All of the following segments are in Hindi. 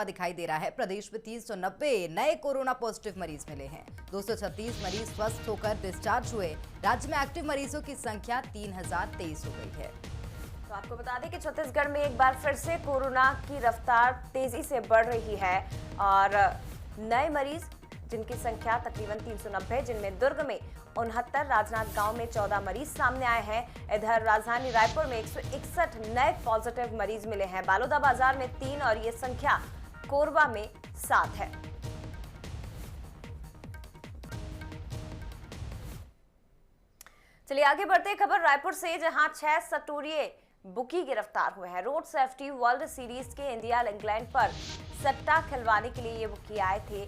दिखाई दे रहा है। प्रदेश में 390 नए कोरोना पॉजिटिव मरीज मिले हैं। 236 मरीज स्वस्थ होकर डिस्चार्ज हुए। राज्य में एक्टिव मरीजों की संख्या 3023 हो गई है। तो आपको बता दें कि छत्तीसगढ़ में एक बार फिर से कोरोना की रफ्तार तेजी से बढ़ रही है और नए मरीज जिनकी संख्या तकरीबन 390, जिनमें दुर्ग में 69, राजनांदगांव में 14 मरीज सामने आए हैं। इधर राजधानी रायपुर में 161 नए पॉजिटिव मरीज मिले हैं। बालोदाबाजार में 3 और ये संख्या कोरबा में 7 है। चलिए आगे बढ़ते हैं खबर रायपुर से, जहां 6 सटोरिये बुकी गिरफ्तार हुए हैं। रोड सेफ्टी वर्ल्ड सीरीज के इंडिया इंग्लैंड पर सट्टा खिलवाने के लिए ये बुकी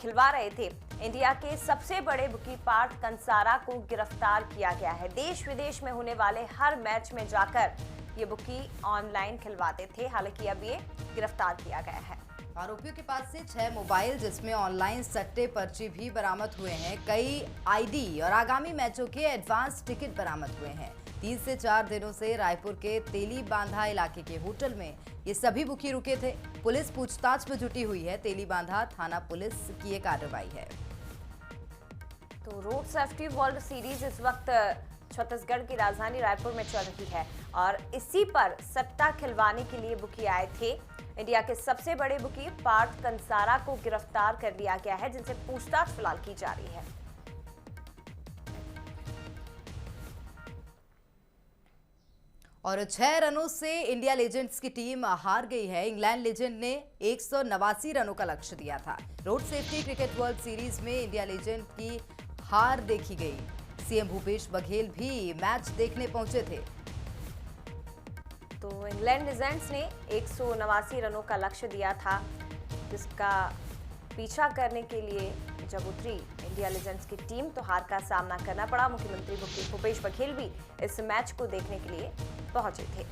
खिलवा रहे थे। इंडिया के सबसे बड़े बुकी पार्थ कंसारा को गिरफ्तार किया गया है। देश विदेश में होने वाले हर मैच में जाकर ये बुकी ऑनलाइन खिलवाते थे। हालांकि अब ये गिरफ्तार किया गया है। आरोपियों के पास से 6 मोबाइल जिसमें ऑनलाइन सट्टे पर्ची भी बरामद हुए हैं। कई आईडी और आगामी मैचों के एडवांस टिकट बरामद हुए हैं। 3 से 4 दिनों से रायपुर के तेली बांधा इलाके के होटल में ये सभी बुकी रुके थे। पुलिस पूछताछ में जुटी हुई है। तेली बांधा थाना पुलिस की ये कार्रवाई है। तो रोड सेफ्टी वर्ल्ड सीरीज इस वक्त छत्तीसगढ़ की राजधानी रायपुर में चल रही है और इसी पर सट्टा खिलवाने के लिए बुकी आए थे। इंडिया के सबसे बड़े बुकी पार्थ कंसारा को गिरफ्तार कर लिया गया है, जिनसे पूछताछ फिलहाल की जा रही है। और 6 रनों से इंडिया लेजेंड्स की टीम हार गई है। इंग्लैंड लेजेंड ने 189 रनों का लक्ष्य दिया था। Road safety cricket world series में इंडिया लेजेंड की हार देखी गई। सीएम भूपेश बघेल भी मैच देखने पहुंचे थे। तो इंग्लैंड लेजेंड्स ने 189 रनों का लक्ष्य दिया था, जिसका पीछा करने के लिए जब उतरी इंडिया लेजेंड्स की टीम तो हार का सामना करना पड़ा। मुख्यमंत्री भूपेश बघेल भी इस मैच को देखने के लिए पहुंचे थे।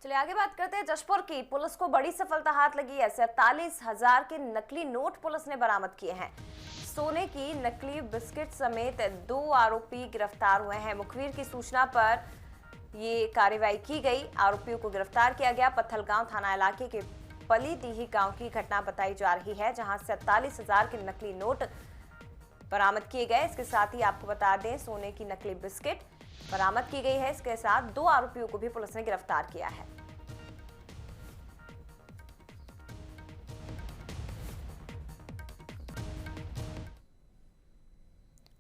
चलिए आगे बात करते हैं जशपुर की। पुलिस को बड़ी सफलता हाथ लगी है। 47,000 के नकली नोट पुलिस ने बरामद किए हैं। सोने की नकली बिस्किट समेत 2 आरोपी गिरफ्तार हुए हैं। मुखबिर की सूचना पर ये कार्रवाई की गई। आरोपियों को गिरफ्तार किया गया। पत्थलगांव थाना इलाके के पलीडीही गांव की घटना बताई जा रही है, जहां 47,000 के नकली नोट बरामद किए गए। इसके साथ ही आपको बता दें सोने की नकली बिस्किट बरामद की गई है। इसके साथ 2 आरोपियों को भी पुलिस ने गिरफ्तार किया है।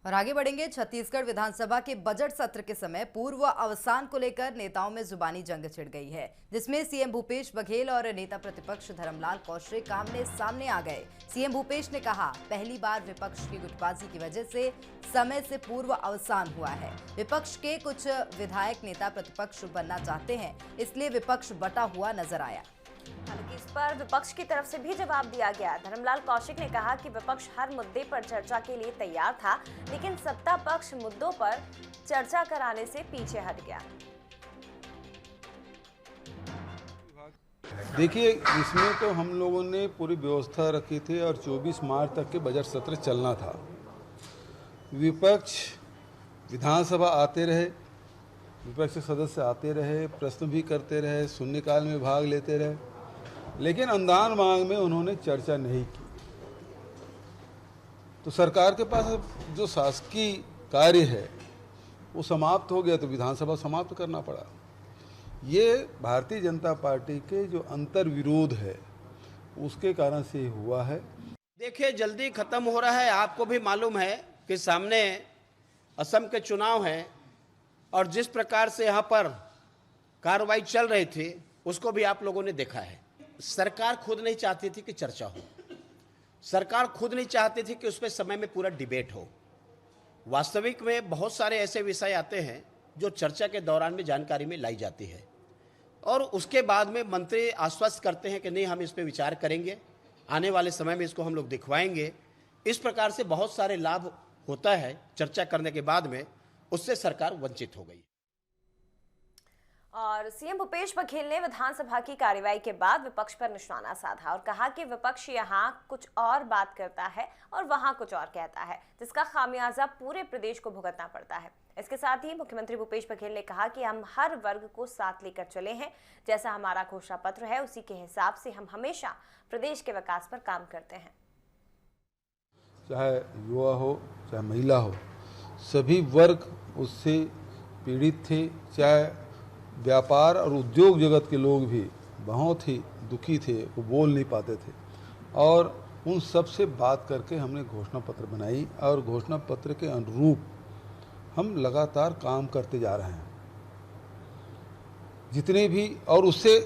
और आगे बढ़ेंगे। छत्तीसगढ़ विधानसभा के बजट सत्र के समय पूर्व अवसान को लेकर नेताओं में जुबानी जंग छिड़ गई है, जिसमें सीएम भूपेश बघेल और नेता प्रतिपक्ष धर्मलाल कौशिक आमने सामने आ गए। सीएम भूपेश ने कहा, पहली बार विपक्ष की गुटबाजी की वजह से समय से पूर्व अवसान हुआ है। विपक्ष के कुछ विधायक नेता प्रतिपक्ष बनना चाहते हैं, इसलिए विपक्ष बटा हुआ नजर आया। हालांकि इस पर विपक्ष की तरफ से भी जवाब दिया गया। धर्मलाल कौशिक ने कहा कि विपक्ष हर मुद्दे पर चर्चा के लिए तैयार था, लेकिन सत्ता पक्ष मुद्दों पर चर्चा कराने से पीछे हट गया। देखिए, इसमें तो हम लोगों ने पूरी व्यवस्था रखी थी और 24 मार्च तक के बजट सत्र चलना था। विपक्ष विधानसभा आते रहे, विपक्ष के सदस्य आते रहे, प्रश्न भी करते रहे, शून्यकाल में भाग लेते रहे, लेकिन अनुदान मांग में उन्होंने चर्चा नहीं की। तो सरकार के पास जो शासकीय कार्य है वो समाप्त हो गया, तो विधानसभा समाप्त करना पड़ा। ये भारतीय जनता पार्टी के जो अंतर विरोध है उसके कारण से हुआ है। देखिए, जल्दी खत्म हो रहा है। आपको भी मालूम है कि सामने असम के चुनाव हैं और जिस प्रकार से यहाँ पर कार्रवाई चल रही थी उसको भी आप लोगों ने देखा है। सरकार खुद नहीं चाहती थी कि चर्चा हो, सरकार खुद नहीं चाहती थी कि उस पर समय में पूरा डिबेट हो। वास्तविक में बहुत सारे ऐसे विषय आते हैं जो चर्चा के दौरान में जानकारी में लाई जाती है और उसके बाद में मंत्री आश्वस्त करते हैं कि नहीं, हम इस पर विचार करेंगे, आने वाले समय में इसको हम लोग दिखवाएंगे। इस प्रकार से बहुत सारे लाभ होता है चर्चा करने के बाद में, उससे सरकार वंचित हो गई। और सीएम भूपेश बघेल ने विधानसभा की कार्रवाई के बाद विपक्ष पर निशाना साधा और कहा कि विपक्ष यहाँ कुछ और बात करता है और वहां कुछ और कहता है, जिसका खामियाजा पूरे प्रदेश को भुगतना पड़ता है। इसके साथ ही मुख्यमंत्री भूपेश बघेल ने कहा कि हम हर वर्ग को साथ लेकर चले हैं। जैसा हमारा घोषणा पत्र है उसी के हिसाब से हम हमेशा प्रदेश के विकास पर काम करते हैं। चाहे युवा हो चाहे महिला हो, सभी वर्ग उससे पीड़ित थे। चाहे व्यापार और उद्योग जगत के लोग भी बहुत ही दुखी थे, वो बोल नहीं पाते थे और उन सब से बात करके हमने घोषणा पत्र बनाई और घोषणा पत्र के अनुरूप हम लगातार काम करते जा रहे हैं। जितने भी और उससे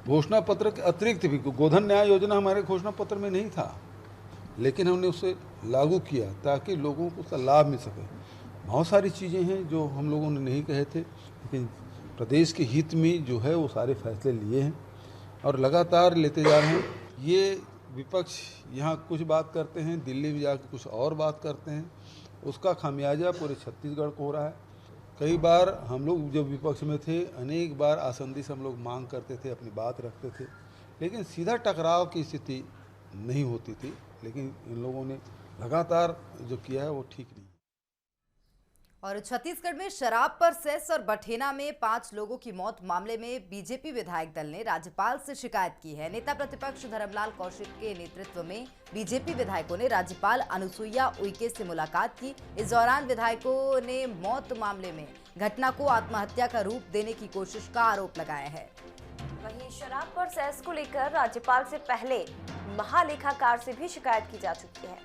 घोषणा पत्र के अतिरिक्त भी गोधन न्याय योजना हमारे घोषणा पत्र में नहीं था, लेकिन हमने उसे लागू किया ताकि लोगों को उसका लाभ मिल सके। बहुत सारी चीज़ें हैं जो हम लोगों ने नहीं कहे थे, लेकिन प्रदेश के हित में जो है वो सारे फैसले लिए हैं और लगातार लेते जा रहे हैं। ये विपक्ष यहाँ कुछ बात करते हैं, दिल्ली में जाकर कुछ और बात करते हैं, उसका खामियाजा पूरे छत्तीसगढ़ को हो रहा है। कई बार हम लोग जब विपक्ष में थे, अनेक बार आसंदी से हम लोग मांग करते थे, अपनी बात रखते थे, लेकिन सीधा टकराव की स्थिति नहीं होती थी। लेकिन इन लोगों ने लगातार जो किया है वो ठीक नहीं। और छत्तीसगढ़ में शराब पर सेस और बठेना में 5 लोगों की मौत मामले में बीजेपी विधायक दल ने राज्यपाल से शिकायत की है। नेता प्रतिपक्ष धर्मलाल कौशिक के नेतृत्व में बीजेपी विधायकों ने राज्यपाल अनुसुईया उइके से मुलाकात की। इस दौरान विधायकों ने मौत मामले में घटना को आत्महत्या का रूप देने की कोशिश का आरोप लगाया है। वहीं शराब पर सेस को लेकर राज्यपाल से पहले महालेखाकार से भी शिकायत की जा चुकी है।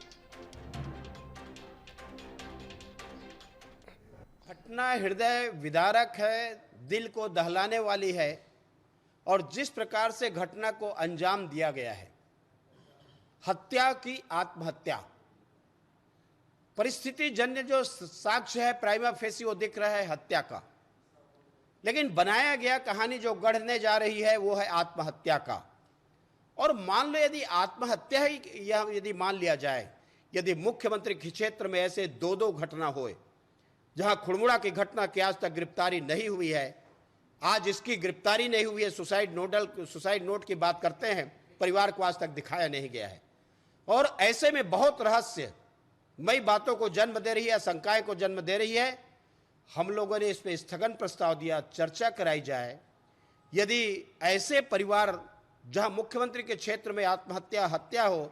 घटना हृदय विदारक है, दिल को दहलाने वाली है और जिस प्रकार से घटना को अंजाम दिया गया है, हत्या की आत्महत्या, परिस्थिति जन्य जो साक्ष्य है प्राइमा फेसी वो दिख रहा है हत्या का, लेकिन बनाया गया कहानी जो गढ़ने जा रही है वो है आत्महत्या का। और मान लो यदि आत्महत्या ही यदि मान लिया जाए, यदि मुख्यमंत्री के क्षेत्र में ऐसे 2-2 घटना होए, जहां खुड़मुड़ा की घटना की आज तक गिरफ्तारी नहीं हुई है, आज इसकी गिरफ्तारी नहीं हुई है, सुसाइड नोट की बात करते हैं, परिवार को आज तक दिखाया नहीं गया है और ऐसे में बहुत रहस्यमयी बातों को जन्म दे रही है, आशंकाएं को जन्म दे रही है। हम लोगों ने इस पर स्थगन प्रस्ताव दिया, चर्चा कराई जाए। यदि ऐसे परिवार जहां मुख्यमंत्री के क्षेत्र में आत्महत्या हत्या हो,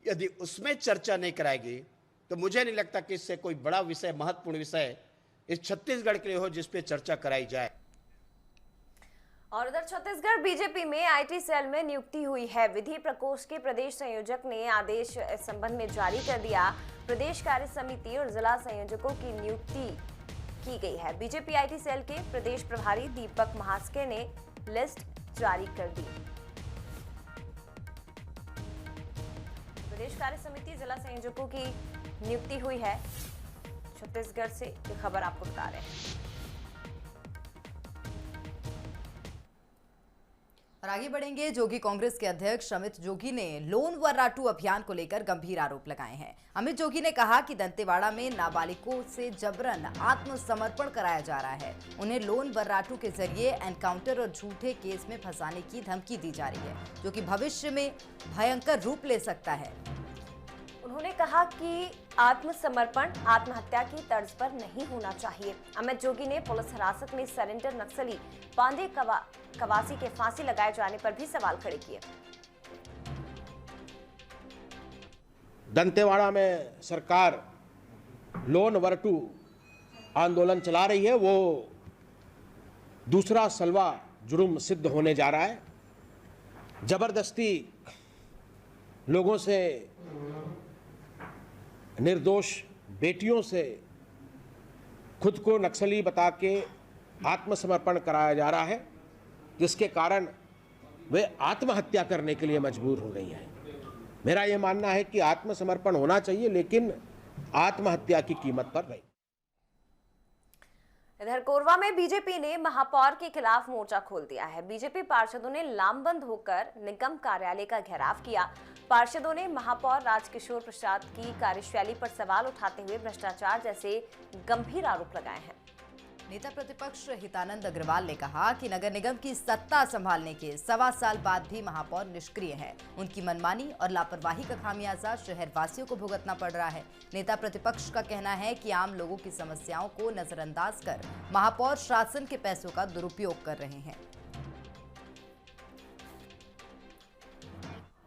यदि उसमें चर्चा नहीं कराएगी तो मुझे नहीं लगता कि इससे कोई बड़ा विषय, महत्वपूर्ण विषय इस छत्तीसगढ़ के लिए हो जिस पे चर्चा कराई जाए। और उधर छत्तीसगढ़ बीजेपी में आईटी सेल में नियुक्ति हुई है। विधि प्रकोष्ठ के प्रदेश संयोजक ने आदेश इस संबंध में जारी कर दिया। प्रदेश कार्य समिति और जिला संयोजकों की नियुक्ति की गई है। बीजेपी आईटी सेल के प्रदेश प्रभारी दीपक महास्के ने लिस्ट जारी कर दी। प्रदेश कार्य समिति जिला संयोजकों की नियुक्ति हुई है। छत्तीसगढ़ से ये खबर आपको बता रहे हैं। और आगे बढ़ेंगे। जोगी कांग्रेस के अध्यक्ष अमित जोगी ने लोन वर्राटू अभियान को लेकर गंभीर आरोप लगाए हैं। अमित जोगी ने कहा कि दंतेवाड़ा में नाबालिगों से जबरन आत्मसमर्पण कराया जा रहा है। उन्हें लोन वर्राटू के जरिए एनकाउंटर और झूठे केस में फंसाने की धमकी दी जा रही है, जो कि भविष्य में भयंकर रूप ले सकता है। उन्होंने कहा कि आत्मसमर्पण आत्महत्या की तर्ज पर नहीं होना चाहिए। अमित जोगी ने पुलिस हिरासत में सरेंडर नक्सली पांडे कवासी के फांसी लगाए जाने पर भी सवाल खड़े किए। दंतेवाड़ा में सरकार लोन वर्राटू आंदोलन चला रही है, वो दूसरा सलवा जुर्म सिद्ध होने जा रहा है। जबरदस्ती लोगों से, निर्दोष बेटियों से खुद को नक्सली बता के आत्मसमर्पण कराया जा रहा है, जिसके कारण वे आत्महत्या करने के लिए मजबूर हो रही हैं। मेरा यह मानना है कि आत्मसमर्पण होना चाहिए, लेकिन आत्महत्या की कीमत पर नहीं। इधर कोरबा में बीजेपी ने महापौर के खिलाफ मोर्चा खोल दिया है। बीजेपी पार्षदों ने लामबंद होकर निगम कार्यालय का घेराव किया। पार्षदों ने महापौर राजकिशोर प्रसाद की कार्यशैली पर सवाल उठाते हुए भ्रष्टाचार जैसे गंभीर आरोप लगाए हैं। नेता प्रतिपक्ष हितानंद अग्रवाल ने कहा कि नगर निगम की सत्ता संभालने के 1.25 साल बाद भी महापौर निष्क्रिय है। उनकी मनमानी और लापरवाही का खामियाजा शहरवासियों को भुगतना पड़ रहा है। नेता प्रतिपक्ष का कहना है कि आम लोगों की समस्याओं को नजरअंदाज कर महापौर शासन के पैसों का दुरुपयोग कर रहे हैं।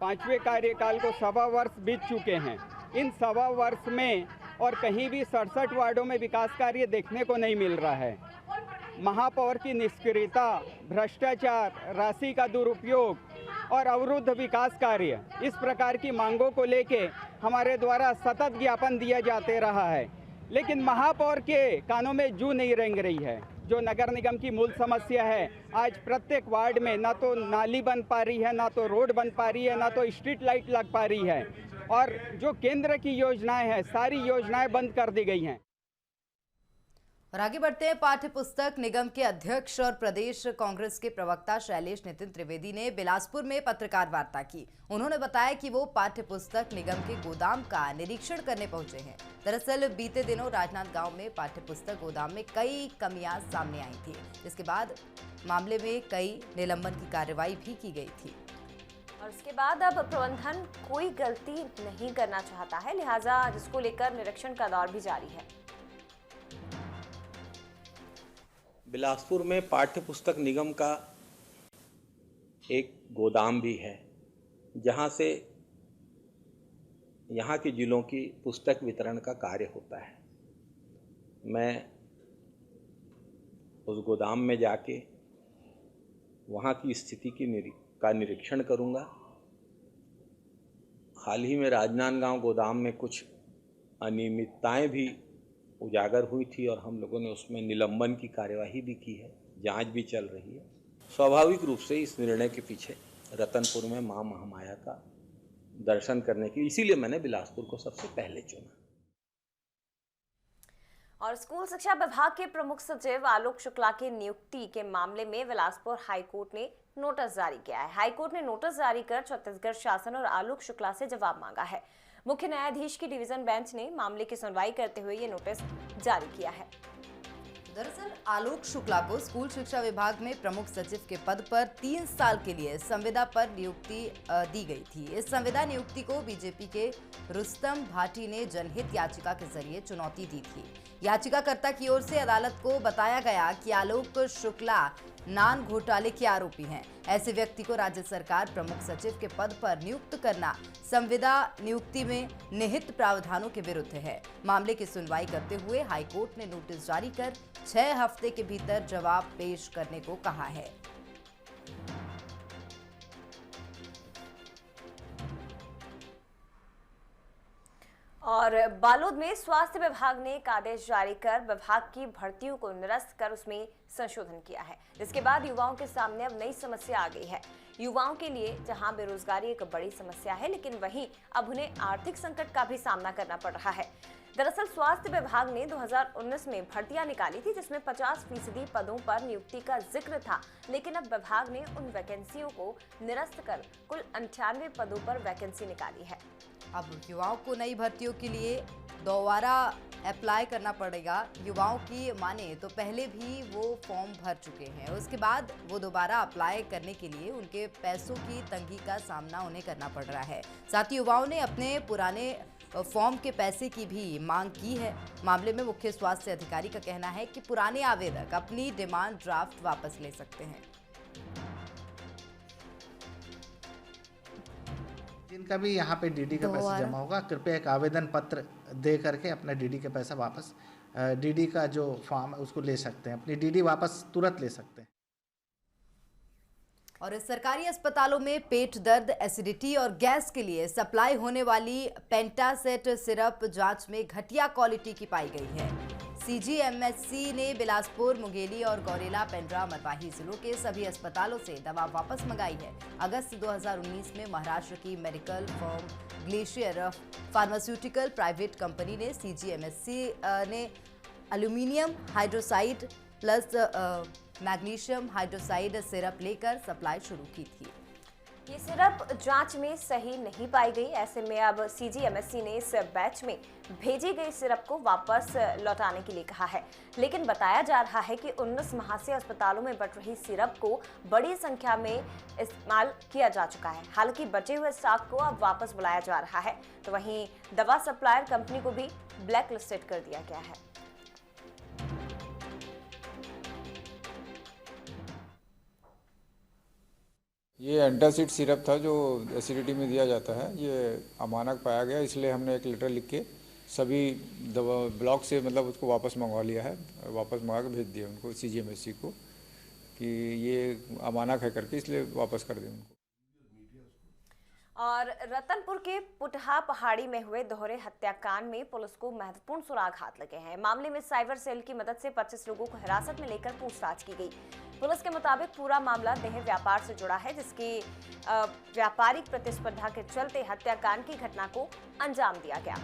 5वें कार्यकाल को 1.25 वर्ष बीत चुके हैं। इन 1.25 वर्ष में और कहीं भी 67 वार्डों में विकास कार्य देखने को नहीं मिल रहा है। महापौर की निष्क्रियता, भ्रष्टाचार, राशि का दुरुपयोग और अवरुद्ध विकास कार्य, इस प्रकार की मांगों को लेके हमारे द्वारा सतत ज्ञापन दिया जाते रहा है, लेकिन महापौर के कानों में जू नहीं रेंग रही है। जो नगर निगम की मूल समस्या है, आज प्रत्येक वार्ड में ना तो नाली बन पा रही है, ना तो रोड बन पा रही है, ना तो स्ट्रीट लाइट लग पा रही है, और जो केंद्र की योजनाएं हैं, सारी योजनाएं बंद कर दी गई हैं। और आगे बढ़ते हैं। पाठ्य पुस्तक निगम के अध्यक्ष और प्रदेश कांग्रेस के प्रवक्ता शैलेश नितिन त्रिवेदी ने बिलासपुर में पत्रकार वार्ता की। उन्होंने बताया कि वो पाठ्य पुस्तक निगम के गोदाम का निरीक्षण करने पहुंचे हैं। दरअसल बीते दिनों राजनांदगांव में पाठ्य पुस्तक गोदाम में कई कमियां सामने आई थी, जिसके बाद मामले में कई निलंबन की कार्रवाई भी की गई थी। और इसके बाद अब प्रबंधन कोई गलती नहीं करना चाहता है, लिहाजा जिसको लेकर निरीक्षण का दौर भी जारी है। बिलासपुर में पाठ्य पुस्तक निगम का एक गोदाम भी है, जहां से यहाँ के जिलों की पुस्तक वितरण का कार्य होता है। मैं उस गोदाम में जाके वहाँ की स्थिति का निरीक्षण करूँगा। हाल ही में राजनांदगांव गोदाम में कुछ अनियमितताएं भी उजागर हुई थी और हम लोगों ने उसमें निलंबन की कार्यवाही भी की है, जांच भी चल रही है। स्वाभाविक रूप से इस निर्णय के पीछे रतनपुर में मां महामाया का दर्शन करने की, इसीलिए मैंने बिलासपुर को सबसे पहले चुना। और स्कूल शिक्षा विभाग के प्रमुख सचिव आलोक शुक्ला की नियुक्ति के मामले में बिलासपुर हाईकोर्ट ने नोटिस जारी किया है। हाईकोर्ट ने नोटिस जारी कर छत्तीसगढ़ शासन और आलोक शुक्ला से जवाब मांगा है। मुख्य न्यायाधीश की डिवीजन बेंच ने मामले की सुनवाई करते हुए ये नोटिस जारी किया है। दरअसल आलोक शुक्ला को स्कूल शिक्षा विभाग में प्रमुख सचिव के पद पर 3 साल के लिए संविदा पर नियुक्ति दी गई थी। इस संविदा नियुक्ति को बीजेपी के रुस्तम भाटी ने जनहित याचिका के जरिए चुनौती दी थी। याचिकाकर्ता की ओर से अदालत को बताया गया कि आलोक शुक्ला नान घोटाले के आरोपी हैं। ऐसे व्यक्ति को राज्य सरकार प्रमुख सचिव के पद पर नियुक्त करना संविदा नियुक्ति में निहित प्रावधानों के विरुद्ध है। मामले की सुनवाई करते हुए हाईकोर्ट ने नोटिस जारी कर 6 हफ्ते के भीतर जवाब पेश करने को कहा है। और बालोद में स्वास्थ्य विभाग ने एक आदेश जारी कर विभाग की भर्तियों को निरस्त कर उसमें संशोधन किया है, जिसके बाद युवाओं के सामने अब नई समस्या आ गई है। युवाओं के लिए जहां बेरोजगारी एक बड़ी समस्या है, लेकिन वहीं अब उन्हें आर्थिक संकट का भी सामना करना पड़ रहा है। दरअसल स्वास्थ्य विभाग ने 2019 में भर्तियां निकाली थी, जिसमें 50% पदों पर नियुक्ति का जिक्र था, लेकिन अब विभाग ने उन वैकेंसियों को निरस्त कर कुल 98 पदों पर वैकेंसी निकाली है। अब युवाओं को नई भर्तियों के लिए दोबारा अप्लाई करना पड़ेगा। युवाओं की माने तो पहले भी वो फॉर्म भर चुके हैं, उसके बाद वो दोबारा अप्लाई करने के लिए उनके पैसों की तंगी का सामना उन्हें करना पड़ रहा है। साथ ही युवाओं ने अपने पुराने फॉर्म के पैसे की भी मांग की है। मामले में मुख्य स्वास्थ्य अधिकारी का कहना है कि पुराने आवेदक अपनी डिमांड ड्राफ्ट वापस ले सकते हैं। जिनका भी यहाँ पे डीडी का पैसा जमा होगा, कृपया एक आवेदन पत्र दे करके अपना डीडी का पैसा वापस, डीडी का जो फॉर्म है उसको ले सकते हैं, अपनी डीडी वापस तुरंत ले सकते हैं। और इस सरकारी अस्पतालों में पेट दर्द, एसिडिटी और गैस के लिए सप्लाई होने वाली पेंटासेट सिरप जांच में घटिया क्वालिटी की पाई गई है। सीजीएमएससी ने बिलासपुर, मुंगेली और गौरेला, पेंड्रा, मरवाही जिलों के सभी अस्पतालों से दवा वापस मंगाई है। अगस्त 2019 में महाराष्ट्र की medical firm glacier pharmaceutical private company ने सीजीएमएससी ने aluminium hydroxide plus magnesium hydroxide syrup लेकर सप्लाई शुरू की थी। ये सिरप जांच में सही नहीं पाई गई। ऐसे में अब सीजीएमएससी ने इस बैच में भेजी गई सिरप को वापस लौटाने के लिए कहा है। लेकिन बताया जा रहा है कि 19 माह से अस्पतालों में बट रही सिरप को बड़ी संख्या में इस्तेमाल किया जा चुका है। हालांकि बचे हुए स्टॉक को अब वापस बुलाया जा रहा है, तो वहीं दवा सप्लायर कंपनी को भी ब्लैक लिस्टेड कर दिया गया है। ये एंटासिड सिरप था जो एसिडिटी में दिया जाता है। ये अमानक पाया गया, इसलिए हमने एक लेटर लिख के सभी दवा ब्लॉक से मतलब उसको वापस मंगवा लिया है। वापस मंगा के भेज दिया उनको सीजीएमएससी को कि ये अमानक है करके, इसलिए वापस कर दें उनको। और रतनपुर के पुटहा पहाड़ी में हुए दोहरे हत्याकांड में पुलिस को महत्वपूर्ण सुराग हाथ लगे हैं। मामले में साइबर सेल की मदद से 25 लोगों को हिरासत में लेकर पूछताछ की गई। पुलिस के मुताबिक पूरा मामला देह व्यापार से जुड़ा है, जिसकी व्यापारिक प्रतिस्पर्धा के चलते हत्याकांड की घटना को अंजाम दिया गया।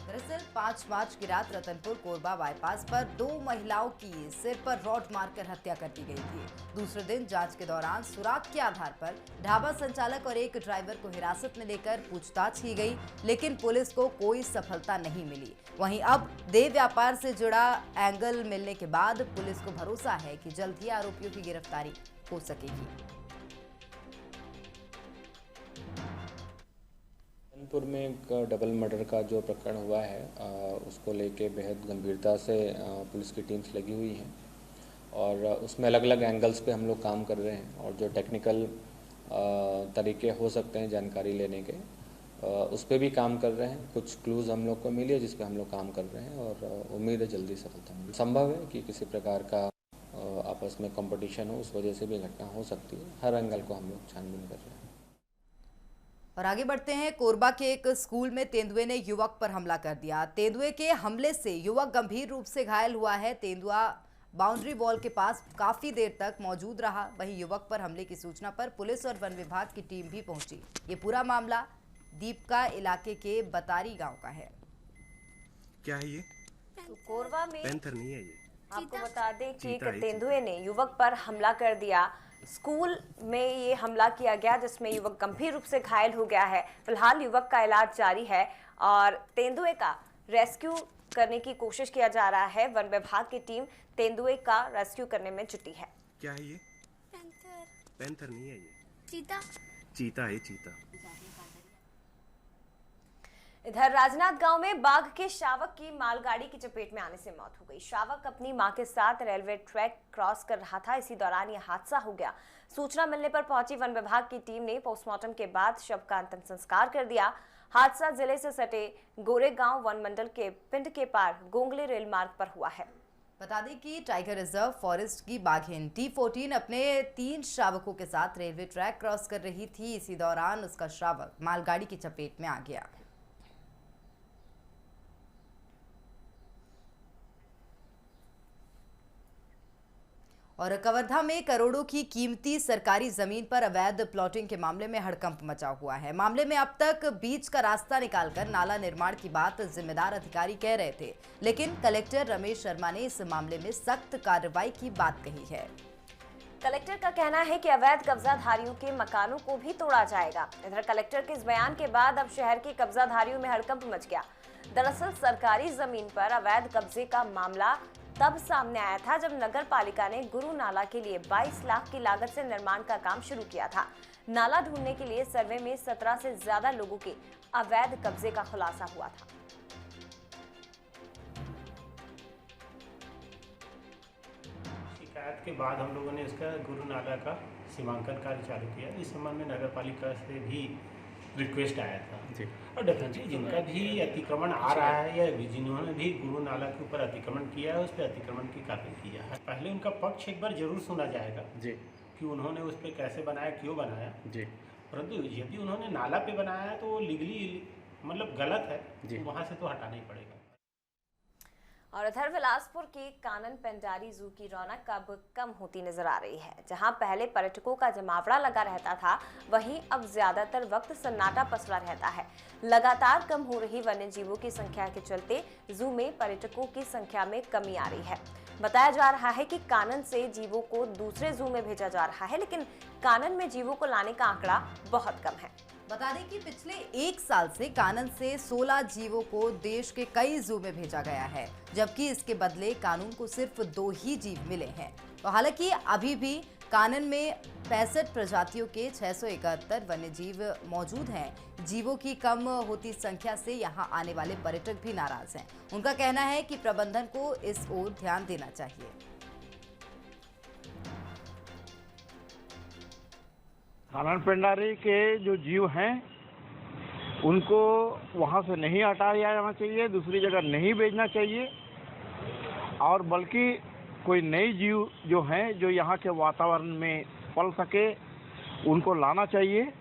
दरअसल 5 मार्च की रात रतनपुर कोरबा बाईपास पर 2 महिलाओं की सिर पर रॉड मारकर हत्या कर दी गई थी। दूसरे दिन जांच के दौरान सुराग के आधार पर ढाबा संचालक और एक ड्राइवर को हिरासत में लेकर पूछताछ की गई, लेकिन पुलिस को कोई सफलता नहीं मिली। वहीं अब देह व्यापार से जुड़ा एंगल मिलने के बाद पुलिस को भरोसा है कि जल्द ही आरोपियों की गिरफ्तारी हो सकेगी। रतनपुर में एक डबल मर्डर का जो प्रकरण हुआ है उसको लेके बेहद गंभीरता से पुलिस की टीम्स लगी हुई हैं और उसमें अलग अलग एंगल्स पे हम लोग काम कर रहे हैं और जो टेक्निकल तरीके हो सकते हैं जानकारी लेने के उस पर भी काम कर रहे हैं। कुछ क्लूज़ हम लोग को मिली है जिस पे हम लोग काम कर रहे हैं और उम्मीद है जल्दी सफलता मिले। संभव है कि किसी प्रकार का आपस में कंपटीशन हो, उस वजह से भी घटना हो सकती है। हर एंगल को हम लोग छानबीन कर रहे हैं। और आगे बढ़ते हैं। कोरबा के एक स्कूल में तेंदुए ने युवक पर हमला कर दिया। तेंदुए के हमले से युवक गंभीर रूप से घायल हुआ है। तेंदुआ बाउंड्री वॉल के पास काफी देर तक मौजूद रहा। वहीं युवक पर हमले की सूचना पर पुलिस और वन विभाग की टीम भी पहुंची। ये पूरा मामला दीपका इलाके के बतारी गांव का है। क्या है ये? तो कोरबा में पैंथर नहीं है ये। आपको बता दें कि एक तेंदुए ने युवक पर हमला कर दिया। स्कूल में ये हमला किया गया जिसमें युवक गंभीर रूप से घायल हो गया है। फिलहाल युवक का इलाज जारी है और तेंदुए का रेस्क्यू करने की कोशिश किया जा रहा है। वन विभाग की टीम तेंदुए का रेस्क्यू करने में जुटी है। क्या है ये? पैंथर। पैंथर नहीं है ये। चीता। चीता है, चीता। इधर राजनाथ गांव में बाघ के शावक की मालगाड़ी की चपेट में आने से मौत हो गई। शावक अपनी मां के साथ रेलवे ट्रैक क्रॉस कर रहा था। इसी दौरान यह हादसा हो गया। सूचना मिलने पर पहुंची वन विभाग की टीम ने पोस्टमार्टम के बाद शव का अंतिम संस्कार कर दिया। हादसा जिले से सटे गोरेगांव वन मंडल के पिंड के पार गोंगले रेल मार्ग पर हुआ है। बता दें कि टाइगर रिजर्व फॉरेस्ट की बाघिन T14 अपने 3 शावकों के साथ रेलवे ट्रैक क्रॉस कर रही थी। इसी दौरान उसका शावक मालगाड़ी की चपेट में आ गया। और कवर्धा में करोड़ों की कीमती सरकारी जमीन पर अवैध प्लॉटिंग के मामले में हड़कंप मचा हुआ है। मामले में अब तक बीच का रास्ता निकालकर नाला निर्माण की बात जिम्मेदार अधिकारी कह रहे थे, लेकिन कलेक्टर रमेश शर्मा ने इस मामले में सख्त कार्रवाई की बात कही है। कलेक्टर का कहना है कि अवैध कब्जाधारियों के मकानों को भी तोड़ा जाएगा। इधर कलेक्टर के इस बयान के बाद अब शहर के कब्जाधारियों में हड़कंप मच गया। दरअसल सरकारी जमीन पर अवैध कब्जे का मामला तब सामने आया था जब नगर पालिका ने गुरु नाला के लिए 22 लाख की लागत से निर्माण का काम शुरू किया था। नाला ढूंढने के लिए सर्वे में 17 से ज्यादा लोगों के अवैध कब्जे का खुलासा हुआ था। शिकायत के बाद हम लोगों ने इसका गुरु नाला का सीमांकन कार्य चालू किया। इस संबंध में नगर पालिका से भी रिक्वेस्ट आया था और डेफिनेटली जिनका भी अतिक्रमण आ रहा है या जिन्होंने भी गुरु नाला के ऊपर अतिक्रमण किया है उस पर अतिक्रमण की कार्रवाई किया है। पहले उनका पक्ष एक बार जरूर सुना जाएगा जी कि उन्होंने उस पर कैसे बनाया, क्यों बनाया जी। परंतु यदि उन्होंने नाला पे बनाया है तो वो लीगली मतलब गलत है जी, तो वहाँ से तो हटाना ही पड़ेगा। और इधर बिलासपुर के कानन पेंडारी जू की रौनक अब कम होती नजर आ रही है। जहां पहले पर्यटकों का जमावड़ा लगा रहता था, वहीं अब ज्यादातर वक्त सन्नाटा पसरा रहता है। लगातार कम हो रही वन्य जीवों की संख्या के चलते जू में पर्यटकों की संख्या में कमी आ रही है। बताया जा रहा है कि कानन से जीवों को दूसरे जू में भेजा जा रहा है, लेकिन कानन में जीवों को लाने का आंकड़ा बहुत कम है। बता दें कि पिछले 1 साल से कानन से 16 जीवों को देश के कई जू में भेजा गया है, जबकि इसके बदले कानून को सिर्फ 2 ही जीव मिले हैं। तो हालांकि अभी भी कानन में 65 प्रजातियों के 671 वन्य जीव मौजूद हैं। जीवों की कम होती संख्या से यहां आने वाले पर्यटक भी नाराज हैं। उनका कहना है कि प्रबंधन को इस ओर ध्यान देना चाहिए। कानन पेंडारी के जो जीव हैं उनको वहाँ से नहीं हटाया जाना चाहिए, दूसरी जगह नहीं भेजना चाहिए, और बल्कि कोई नई जीव जो हैं जो यहाँ के वातावरण में पल सके उनको लाना चाहिए।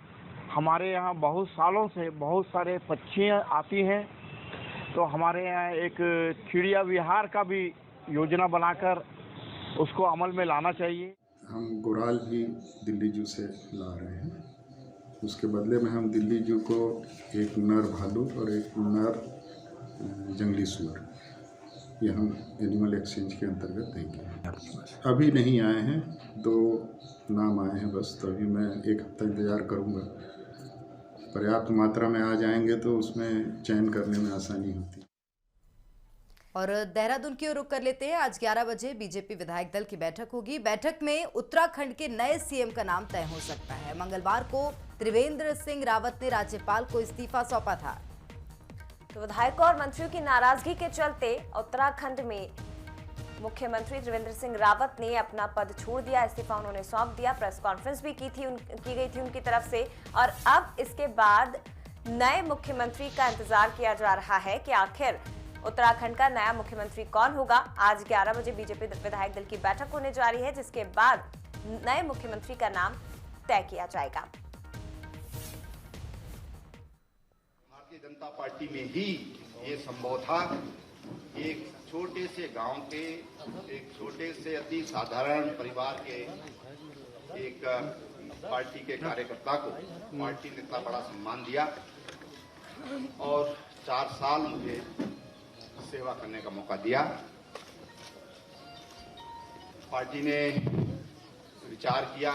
हमारे यहाँ बहुत सालों से बहुत सारे पक्षियाँ आती हैं, तो हमारे यहाँ एक चिड़िया विहार का भी योजना बनाकर उसको अमल में लाना चाहिए। हम गोराल भी दिल्ली जू से ला रहे हैं। उसके बदले में हम दिल्ली जू को एक नर भालू और एक नर जंगली सुअर, ये हम एनिमल एक्सचेंज के अंतर्गत देंगे। अभी नहीं आए हैं, 2 नाम आए हैं बस, तो अभी मैं 1 हफ्ता इंतज़ार करूँगा। पर्याप्त मात्रा में आ जाएंगे तो उसमें चयन करने में आसानी होती है। और देहरादून की ओर रुख कर लेते हैं। आज 11 बजे बीजेपी विधायक दल की बैठक होगी। बैठक में उत्तराखंड के नए सीएम का नाम तय हो सकता है। मंगलवार को त्रिवेंद्र सिंह रावत ने राज्यपाल को इस्तीफा सौंपा था। तो विधायकों और मंत्रियों की नाराजगी के चलते उत्तराखंड में मुख्यमंत्री त्रिवेंद्र सिंह रावत ने अपना पद छोड़ दिया, इस्तीफा उन्होंने सौंप दिया। प्रेस कॉन्फ्रेंस भी की गई थी उनकी तरफ से, और अब इसके बाद नए मुख्यमंत्री का इंतजार किया जा रहा है कि आखिर उत्तराखंड का नया मुख्यमंत्री कौन होगा। आज 11 बजे बीजेपी विधायक दल की बैठक होने जा रही है, जिसके बाद नए मुख्यमंत्री का नाम तय किया जाएगा। भारतीय जनता पार्टी में ही ये संभव था। एक छोटे से गांव के, एक छोटे से अति साधारण परिवार के एक पार्टी के कार्यकर्ता को पार्टी ने इतना बड़ा सम्मान दिया और 4 साल मुझे सेवा करने का मौका दिया। पार्टी ने विचार किया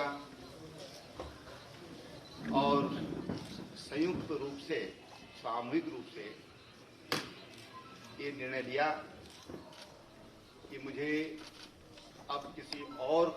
और संयुक्त रूप से, सामूहिक रूप से ये निर्णय लिया कि मुझे अब किसी और